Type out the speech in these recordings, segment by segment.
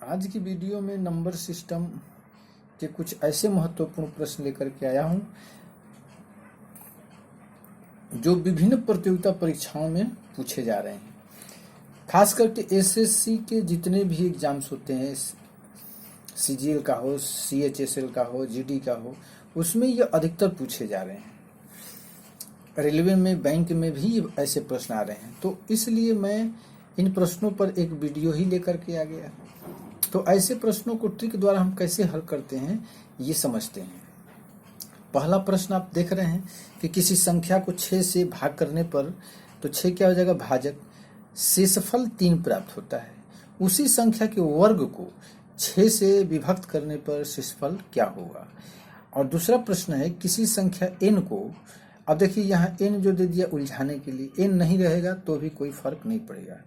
आज की वीडियो में नंबर सिस्टम के कुछ ऐसे महत्वपूर्ण प्रश्न लेकर के आया हूं जो विभिन्न प्रतियोगिता परीक्षाओं में पूछे जा रहे हैं। खास करके एसएससी के जितने भी एग्जाम्स होते हैं, सीजीएल का हो, सीएचएसएल का हो, जीडी का हो, उसमें ये अधिकतर पूछे जा रहे हैं। रेलवे में, बैंक में भी ऐसे प्रश्न आ रहे हैं, तो इसलिए मैं इन प्रश्नों पर एक वीडियो ही लेकर के आ गया। तो ऐसे प्रश्नों को ट्रिक द्वारा हम कैसे हल करते हैं ये समझते हैं। पहला प्रश्न आप देख रहे हैं कि किसी संख्या को 6 से भाग करने पर तो 6 क्या हो जाएगा, भाजक, शेषफल 3 प्राप्त होता है। उसी संख्या के वर्ग को 6 से विभक्त करने पर शेषफल क्या होगा। और दूसरा प्रश्न है किसी संख्या n को, अब देखिए यहाँ n जो दे दिया उलझाने के लिए, n नहीं रहेगा तो भी कोई फर्क नहीं पड़ेगा।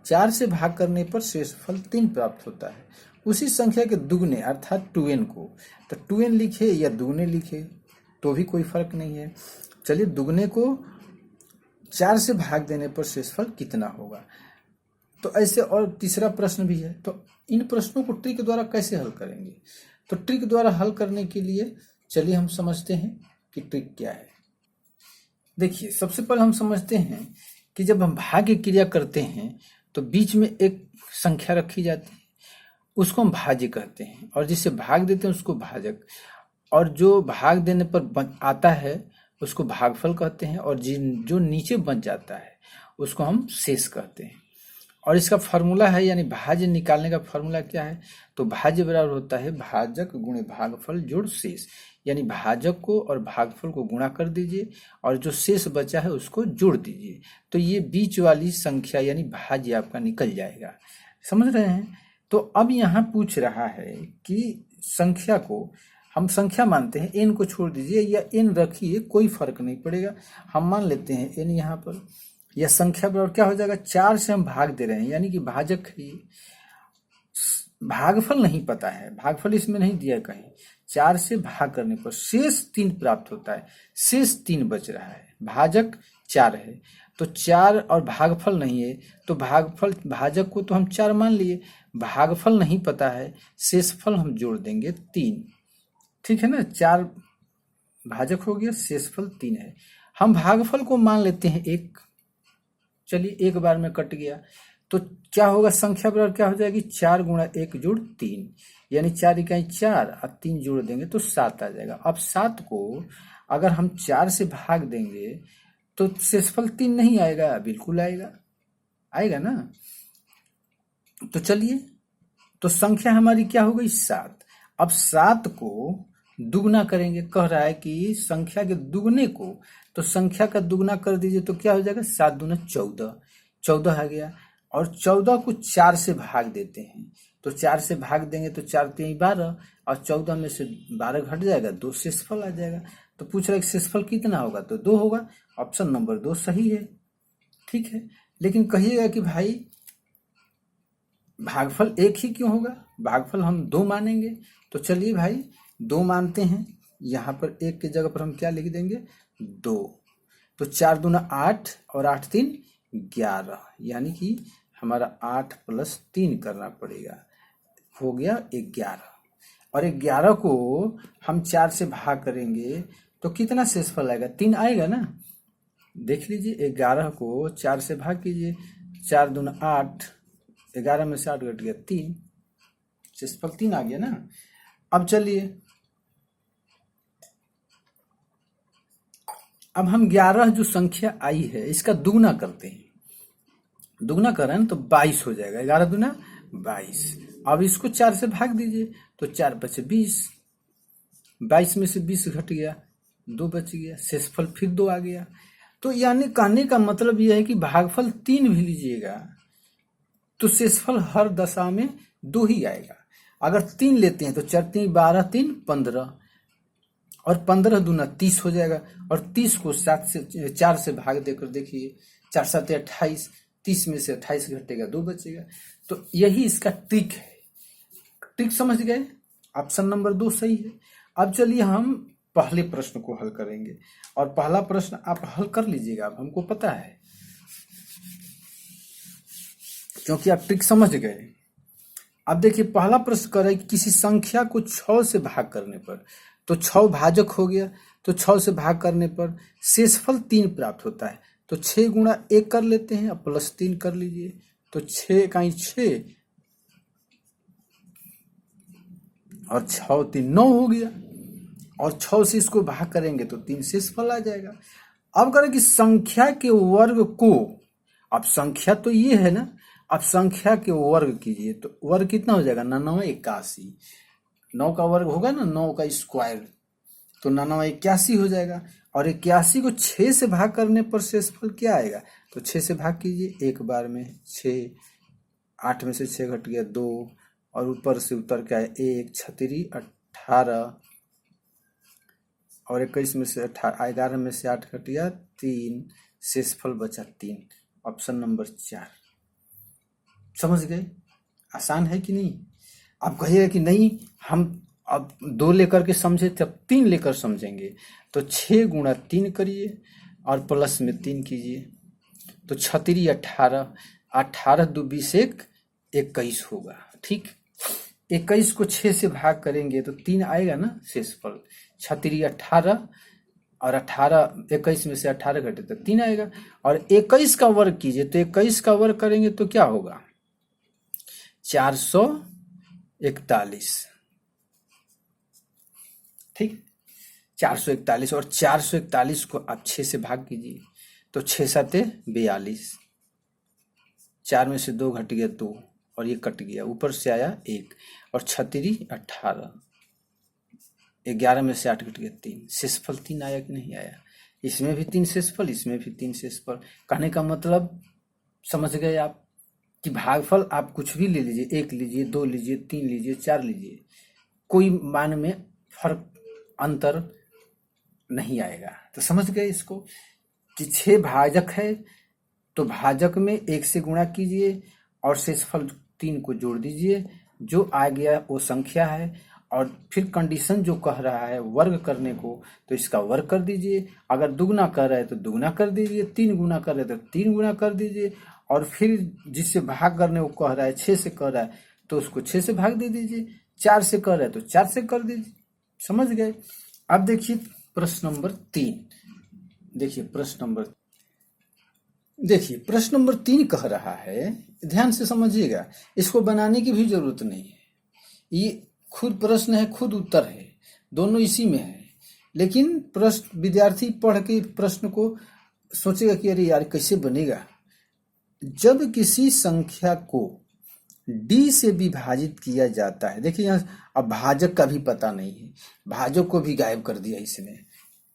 4 से भाग करने पर शेषफल 3 प्राप्त होता है। उसी संख्या के दुगने अर्थात 2n को, तो 2n लिखे या दुगने लिखे तो भी कोई फर्क नहीं है। चलिए, दुगने को 4 से भाग देने पर शेषफल कितना होगा। तो ऐसे और तीसरा प्रश्न भी है। तो इन प्रश्नों को ट्रिक द्वारा कैसे हल करेंगे, तो ट्रिक द्वारा हल करने के लिए चलिए हम समझते हैं कि ट्रिक क्या है। देखिए, सबसे पहले हम समझते हैं कि जब हम भाग्य क्रिया करते हैं तो बीच में एक संख्या रखी जाती है, उसको हम भाज्य कहते हैं, और जिसे भाग देते हैं उसको भाजक, और जो भाग देने पर आता है उसको भागफल कहते हैं, और जो नीचे बच जाता है उसको हम शेष कहते हैं। और इसका फार्मूला है, यानी भाज्य निकालने का फार्मूला क्या है, तो भाज्य बराबर होता है भाजक गुणे भागफल जोड़ शेष, यानी भाजक को और भागफल को गुणा कर दीजिए और जो शेष बचा है उसको जोड़ दीजिए, तो ये बीच वाली संख्या यानी भाज्य आपका निकल जाएगा। समझ रहे हैं। तो अब यहाँ पूछ रहा है कि संख्या को हम संख्या मानते हैं, n को छोड़ दीजिए या n रखिए, कोई फर्क नहीं पड़ेगा। हम मान लेते हैं n यहाँ पर, यह संख्या बराबर क्या हो जाएगा, 4 से हम भाग दे रहे हैं, यानी कि भाजक है। भागफल नहीं पता है, भागफल इसमें नहीं दिया कहीं। 4 से भाग करने पर शेष 3 प्राप्त होता है, शेष 3 बच रहा है, भाजक 4 है, तो 4 और भागफल नहीं है, तो भागफल भाजक को तो हम 4 मान लिए, भागफल नहीं पता है, शेषफल हम जोड़ देंगे 3। ठीक है ना, 4 भाजक हो गया, शेषफल 3 है। हम भागफल को मान लेते हैं 1, चलिए एक बार में कट गया, तो क्या होगा, संख्या बराबर क्या हो जाएगी, 4 गुणा 1 जोड़ 3, यानी 4 इकाई 4 और 3 जोड़ देंगे तो 7 आ जाएगा। अब 7 को अगर हम 4 से भाग देंगे तो शेषफल 3 नहीं आएगा, बिल्कुल आएगा, आएगा ना। तो चलिए, तो संख्या हमारी क्या हो गई, 7। अब 7 को दुगना करेंगे, कह रहा है कि संख्या के दुगने को, तो संख्या का दुगना कर दीजिए तो क्या हो जाएगा, 7 दूना 14, 14 आ गया। और 14 को 4 से भाग देते हैं, तो 4 से भाग देंगे तो 4 3 12, और 14 में से 12 घट जाएगा, 2 शेषफल आ जाएगा। तो पूछ रहा है शेषफल कितना होगा, तो 2 होगा। ऑप्शन नंबर 2 सही है। ठीक है, लेकिन कहिएगा कि भाई भागफल 1 ही क्यों होगा, भागफल हम 2 मानेंगे। तो चलिए भाई 2 मानते हैं, यहाँ पर 1 की जगह पर हम क्या लिख देंगे, 2। तो 4 दूना 8 और 8 3 11, यानी कि हमारा 8 + 3 करना पड़ेगा, हो गया 11। और 11 को हम 4 से भाग करेंगे तो कितना शेषफल आएगा, 3 आएगा ना। देख लीजिए, 11 को 4 से भाग कीजिए, 4 दूना 8, 11 में से 8 घट गया 3, शेषफल 3 आ गया ना। अब चलिए, अब हम 11 जो संख्या आई है इसका दुगना करते हैं, दुगना करें तो 22 हो जाएगा, 11 दूना 22। अब इसको 4 से भाग दीजिए तो 4 बचे 20, 22 में से 20 घट गया, 2 बच गया, शेषफल फिर 2 आ गया। तो यानी कहने का मतलब यह है कि भागफल 3 भी लीजिएगा तो शेषफल हर दशा में 2 ही आएगा। अगर 3 लेते हैं तो 4 3 12 3 15, और 15 दूना 30 हो जाएगा, और 30 को 4 से भाग देकर देखिए, 4 7 28, 30 में से 28 घटेगा, 2 बचेगा। तो यही इसका ट्रिक है। ट्रिक समझ गए, ऑप्शन नंबर 2 सही है। अब चलिए हम पहले प्रश्न को हल करेंगे, और पहला प्रश्न आप हल कर लीजिएगा, अब हमको पता है क्योंकि आप ट्रिक समझ गए। अब देखिए पहला प्रश्न कर रहा है कि किसी संख्या को 6 से भाग करने पर, तो 6 भाजक हो गया, तो 6 से भाग करने पर शेषफल 3 प्राप्त होता है। तो 6 गुणा 1 कर लेते हैं, अब प्लस 3 कर लीजिए, तो 6 का 6 और 6 3 9 हो गया, और 6 से इसको भाग करेंगे तो 3 शेषफल आ जाएगा। अब करें कि संख्या के वर्ग को, अब संख्या तो ये है ना, अब संख्या के वर्ग कीजिए, तो वर्ग कितना हो जाएगा, 9 81, 9 का वर्ग होगा ना, 9 का स्क्वायर, तो 9 81 हो जाएगा। और 81 को 6 से भाग करने पर शेषफल क्या आएगा, तो 6 से भाग कीजिए, एक बार में 6, 8 में से 6 घट गया 2, और ऊपर से उतर के आए 1, 6 18, और 21 में से 11 में से 8 घट गया 3, शेषफल बचा 3, ऑप्शन नंबर 4। समझ गए, आसान है कि नहीं। आप कहिएगा कि नहीं हम अब 2 लेकर के समझे तब 3 लेकर समझेंगे, तो 6 गुणा 3 करिए और प्लस में 3 कीजिए, तो 6 18, 18 2 20 1 21 होगा। ठीक, 21 को 6 से भाग करेंगे तो 3 आएगा ना शेषफल, 6 18, और 18 21 में से 18 घटे तो 3 आएगा। और 21 का वर्ग कीजिए, तो 21 का वर्ग करेंगे तो क्या होगा, 441। ठीक, 441, और 441 को आप 6 से भाग कीजिए, तो 6 7 42, 4 में से 2 घट गया 2, और ये कट गया, ऊपर से आया 1, और 6 18, 11 में से 8 घट गया 3, शेषफल 3 आया कि नहीं आया। इसमें भी 3 शेषफल, इसमें भी 3 शेषफल। कहने का मतलब समझ गए आप कि भागफल आप कुछ भी ले लीजिए, 1 लीजिए, 2 लीजिए, 3 लीजिए, 4 लीजिए, कोई मान में फर्क अंतर नहीं आएगा। तो समझ गए इसको कि 6 भाजक है, तो भाजक में 1 से गुणा कीजिए और शेषफल 3 को जोड़ दीजिए, जो आ गया वो संख्या है। और फिर कंडीशन जो कह रहा है वर्ग करने को, तो इसका वर्ग कर दीजिए, अगर दुगना कर रहा है तो दुगना कर दीजिए, 3 गुना कर रहे हैं तो 3 गुना कर दीजिए, और फिर जिससे भाग करने को कह रहा है 6 से कर रहा है तो उसको 6 से भाग दे दीजिए, 4 से कर रहा है तो 4 से कर दीजिए। समझ गए। अब देखिए प्रश्न नंबर 3, देखिए प्रश्न नंबर 3 कह रहा है, ध्यान से समझिएगा, इसको बनाने की भी जरूरत नहीं है, ये खुद प्रश्न है खुद उत्तर है, दोनों इसी में है। लेकिन प्रश्न विद्यार्थी पढ़ के प्रश्न को सोचेगा कि अरे यार कैसे बनेगा। जब किसी संख्या को d से विभाजित किया जाता है, देखिए यहाँ अब भाजक का भी पता नहीं है, भाजक को भी गायब कर दिया इसने,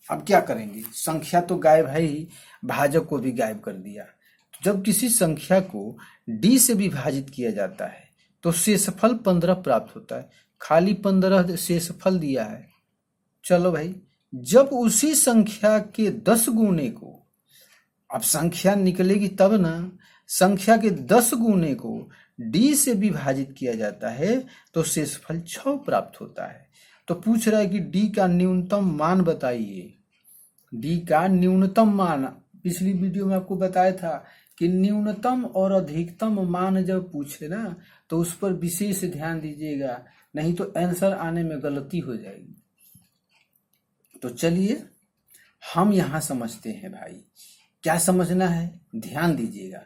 अब क्या करेंगे, संख्या तो गायब है ही, भाजक को भी गायब कर दिया। जब किसी संख्या को d से विभाजित किया जाता है तो शेषफल 15 प्राप्त होता है, खाली 15 शेषफल दिया है। चलो भाई, जब उसी संख्या के 10 गुने को, अब संख्या निकलेगी तब ना, संख्या के 10 गुने को d से विभाजित किया जाता है तो शेषफल 6 प्राप्त होता है। तो पूछ रहा है कि d का न्यूनतम मान बताइए, d का न्यूनतम मान। पिछली वीडियो में आपको बताया था कि न्यूनतम और अधिकतम मान जब पूछे ना तो उस पर विशेष ध्यान दीजिएगा, नहीं तो आंसर आने में गलती हो जाएगी। तो चलिए हम यहां समझते हैं भाई, क्या समझना है, ध्यान दीजिएगा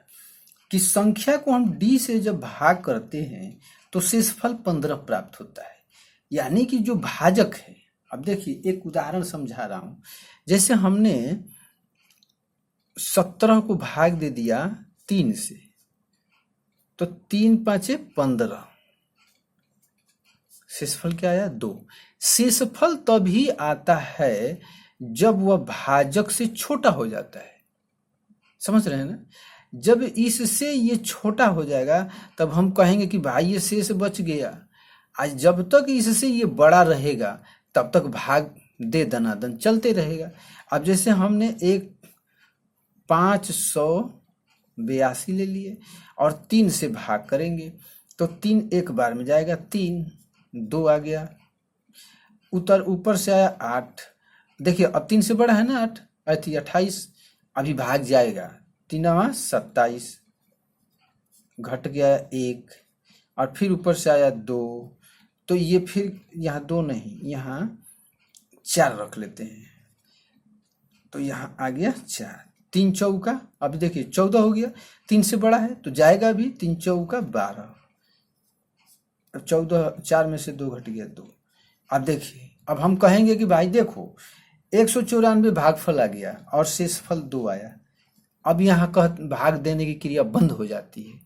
कि संख्या को हम d से जब भाग करते हैं तो शेषफल 15 प्राप्त होता है, यानी कि जो भाजक है। अब देखिए एक उदाहरण समझा रहा हूं, जैसे हमने 17 को भाग दे दिया 3 से, तो 3 5 15, शेषफल क्या आया 2। शेषफल तभी आता है जब वह भाजक से छोटा हो जाता है, समझ रहे हैं ना। जब इससे ये छोटा हो जाएगा तब हम कहेंगे कि भाई ये शेष बच गया। आज जब तक इससे ये बड़ा रहेगा तब तक भाग दे दनादन चलते रहेगा। अब जैसे हमने एक 582 ले लिए और 3 से भाग करेंगे तो 3 एक बार में जाएगा, 3 2 आ गया, ऊपर से आया 8। देखिए अब 3 से बड़ा है ना 8, 28, अभी भाग जाएगा, 3 27, घट गया 1, और फिर ऊपर से आया 2, तो ये फिर यहाँ 2 नहीं, यहाँ 4 रख लेते हैं, तो यहाँ आ गया 4। 3 चौका, अभी देखिए 14 हो गया, 3 से बड़ा है तो जाएगा भी, 3 चौका 12। अब 14, 4 में से 2 घट गया 2। अब देखिए, अब हम कहेंगे कि भाई देखो 194 भागफल आ गया और शेषफल 2 आया। अब यहाँ भाग देने की क्रिया बंद हो जाती है।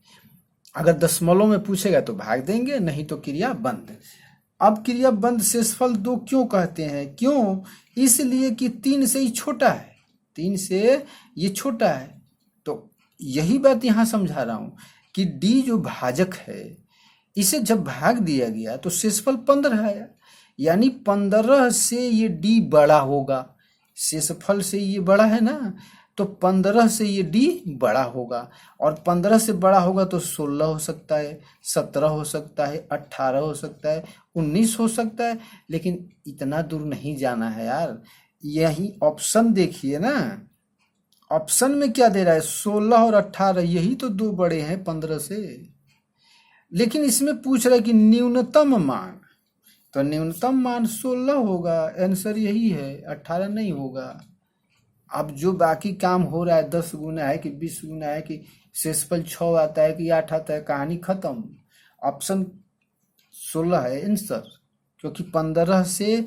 अगर दशमलव में पूछेगा तो भाग देंगे, नहीं तो क्रिया बंद। अब क्रिया बंद शेषफल 2 क्यों कहते हैं? क्यों? इसलिए कि 3 से ही छोटा है, 3 से ये छोटा है। तो यही बात यहाँ समझा रहा हूँ कि d जो भाजक है, इसे जब भाग दिया गया तो शेषफल 15 आया, यानी 15 से ये d बड़ा होगा। शेषफल से ये बड़ा है ना, तो 15 से ये d बड़ा होगा, और 15 से बड़ा होगा तो 16 हो सकता है, 17 हो सकता है, 18 हो सकता है, 19 हो सकता है। लेकिन इतना दूर नहीं जाना है यार, यही ऑप्शन देखिए ना, ऑप्शन में क्या दे रहा है? 16 और 18, यही तो 2 बड़े हैं 15 से। लेकिन इसमें पूछ रहा है कि न्यूनतम मान, तो न्यूनतम मान 16 होगा, आंसर यही है, 18 नहीं होगा। अब जो बाकी काम हो रहा है, 10 गुना है कि 20 गुना है कि शेषफल 6 आता है कि 8 आता है, कहानी खत्म। ऑप्शन 16 है आंसर, क्योंकि 15 से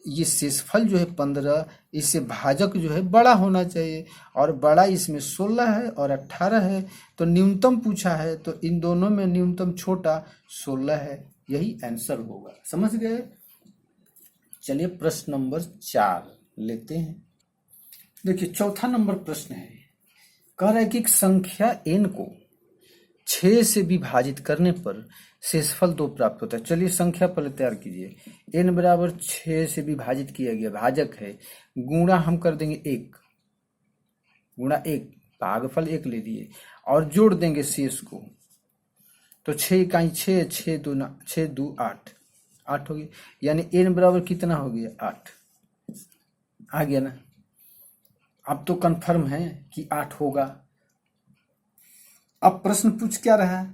ये शेषफल जो है 15, इससे भाजक जो है बड़ा होना चाहिए, और बड़ा इसमें 16 है और 18 है। तो न्यूनतम पूछा है, तो इन दोनों में न्यूनतम छोटा 16 है, यही आंसर होगा। समझ गए? चलिए प्रश्न नंबर 4 लेते हैं। देखिए चौथा नंबर प्रश्न है, कह रहा है कि एक संख्या n को 6 से विभाजित करने पर शेषफल 2 प्राप्त होता है। चलिए संख्या पहले तैयार कीजिए। n बराबर 6 से विभाजित किया गया, भाजक है, गुणा हम कर देंगे 1, गुणा 1, भागफल 1 ले लिए, और जोड़ देंगे शेष को, तो 6 इकाई 6, 6 2 8, 8 हो गया, यानी n बराबर कितना हो गया? 8 आ गया ना। अब तो कंफर्म है कि 8 होगा। अब प्रश्न पूछ क्या रहा है?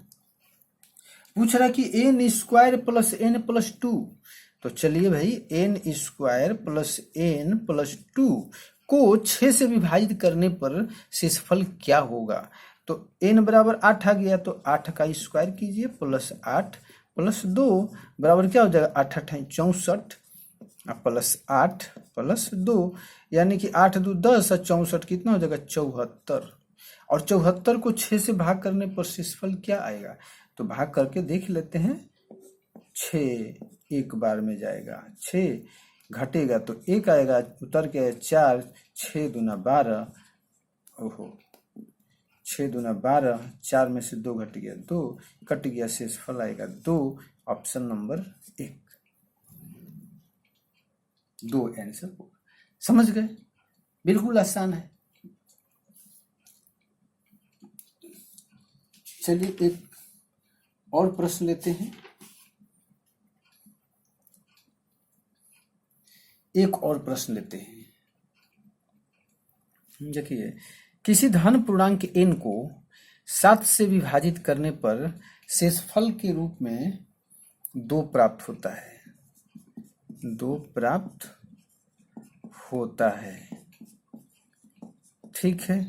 पूछ रहा है कि n square plus n plus 2। तो चलिए भाई, n square plus n plus 2 को 6 से विभाजित करने पर शेषफल क्या होगा? तो n बराबर 8 आ गया, तो 8 का स्क्वायर कीजिए, प्लस 8 प्लस 2 बराबर क्या हो जाएगा? 8 8 64, प्लस 8 प्लस 2, यानी कि 8 2 10 और 64 कितना हो जाएगा? 74। और 74 को 6 से भाग करने पर शेषफल क्या आएगा? तो भाग करके देख लेते हैं। 6 एक बार में जाएगा, 6 घटेगा तो 1 आएगा, उतर के 4, 6 दूना 12, ओहो 6 दूना 12, 4 में से 2 घट गया 2, कट गया, शेषफल आएगा 2। ऑप्शन नंबर 1, 2 आंसर होगा। समझ गए? बिल्कुल आसान है। चलिए एक और प्रश्न लेते हैं। एक और प्रश्न लेते हैं। देखिए, किसी धन पूर्णांक n को 7 से विभाजित करने पर शेषफल के रूप में 2 प्राप्त होता है, 2 प्राप्त होता है। ठीक है,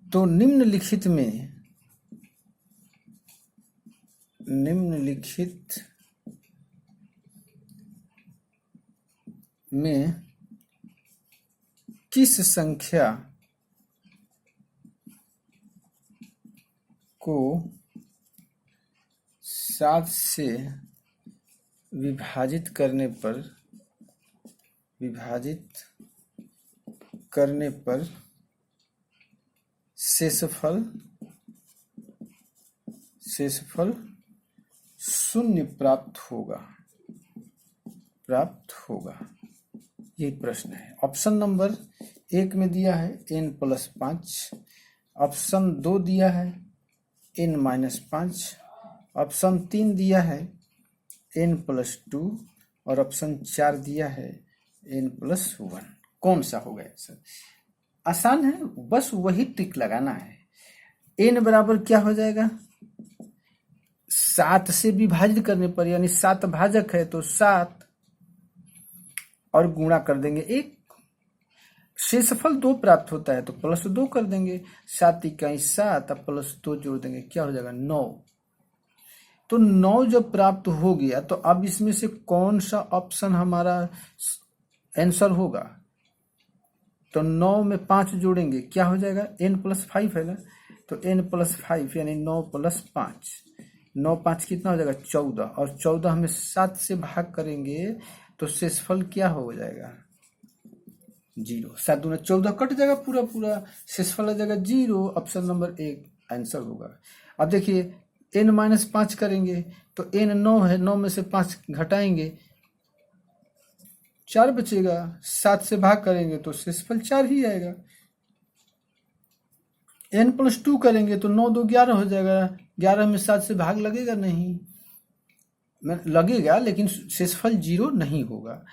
तो निम्नलिखित में किस संख्या को 7 से विभाजित करने पर शेषफल 0 प्राप्त होगा? यही प्रश्न है। ऑप्शन नंबर 1 में दिया है n प्लस 5, ऑप्शन 2 दिया है n माइनस 5, ऑप्शन 3 दिया है n प्लस 2, और ऑप्शन 4 दिया है n प्लस 1। कौन सा होगा आंसर? आसान है, बस वही टिक लगाना है। n बराबर क्या हो जाएगा? 7 से विभाजित करने पर, यानी 7 भाजक है तो 7 और गुणा कर देंगे 1, शेषफल 2 प्राप्त होता है तो +2 कर देंगे, 7 इकाई 7 अब +2 जोड़ देंगे, क्या हो जाएगा 9। तो 9 जब प्राप्त हो गया तो अब इसमें से कौन सा ऑप्शन हमारा आंसर होगा? तो 9 में 5 जोड़ेंगे, क्या हो जाएगा n+5 है ना, तो n+5 यानी 9 + 5, 9 5 कितना हो जाएगा 14, और 14 में 7 से भाग करेंगे तो शेषफल क्या हो जाएगा 0, 7 दूना 14 कट जाएगा पूरा पूरा, शेषफल आ जाएगा 0, ऑप्शन नंबर 1 आंसर होगा। अब देखिए n-5 करेंगे तो n 9 है, 9 में से 5 घटाएंगे 4 बचेगा, 7 से भाग करेंगे तो शेषफल 4 ही आएगा। n+2 करेंगे तो 9 2 11 हो जाएगा, 11 में 7 से भाग लगेगा नहीं, लगेगा लेकिन शेषफल 0 नहीं होगा।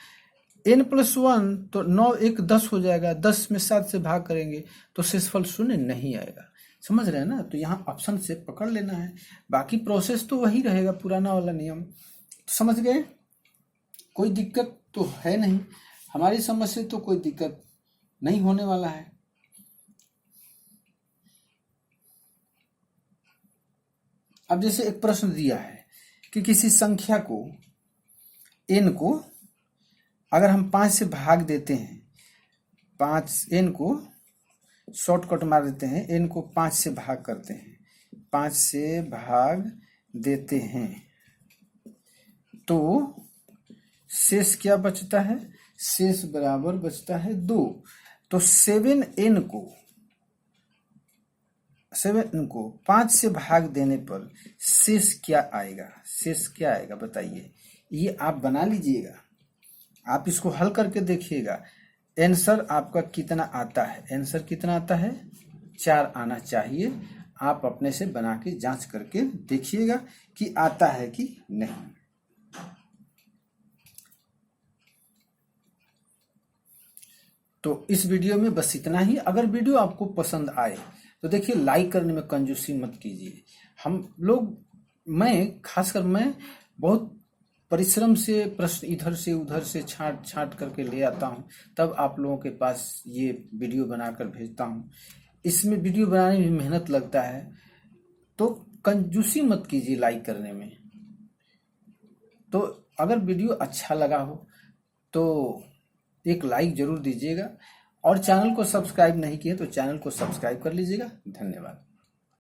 n+1 तो 9 1 10 हो जाएगा, 10 में 7 से भाग करेंगे तो शेषफल 0 नहीं आएगा। समझ रहे हैं ना, तो यहाँ ऑप्शन से पकड़ लेना है, बाकी प्रोसेस तो वही रहेगा, पुराना वाला नियम। तो समझ गए, कोई दिक्कत तो है नहीं, हमारी समझ से तो कोई दिक्कत नहीं होने वाला है। अब जैसे एक प्रश्न दिया है कि किसी संख्या को n को अगर हम 5 से भाग देते हैं, 5 n को शॉर्टकट मार देते हैं, n को 5 से भाग करते हैं, 5 से भाग देते हैं तो शेष क्या बचता है, शेष बराबर बचता है 2। तो 7n को 5 से भाग देने पर शेष क्या आएगा, शेष क्या आएगा बताइए, ये आप बना लीजिएगा, आप इसको हल करके देखिएगा, आंसर आपका कितना आता है, आंसर कितना आता है 4 आना चाहिए। आप अपने से बना के जांच करके देखिएगा कि आता है कि नहीं। तो इस वीडियो में बस इतना ही। अगर वीडियो आपको पसंद आए तो देखिए लाइक करने में कंजूसी मत कीजिए। हम लोग, मैं खासकर मैं बहुत परिश्रम से प्रश्न इधर से उधर से छांट छांट करके ले आता हूं, तब आप लोगों के पास ये वीडियो बनाकर भेजता हूं। इसमें वीडियो बनाने में मेहनत लगता है, तो कंजूसी मत कीजिए लाइक करने में। तो अगर वीडियो अच्छा लगा हो तो एक लाइक जरूर दीजिएगा, और चैनल को सब्सक्राइब नहीं किए तो चैनल को सब्सक्राइब कर लीजिएगा। धन्यवाद।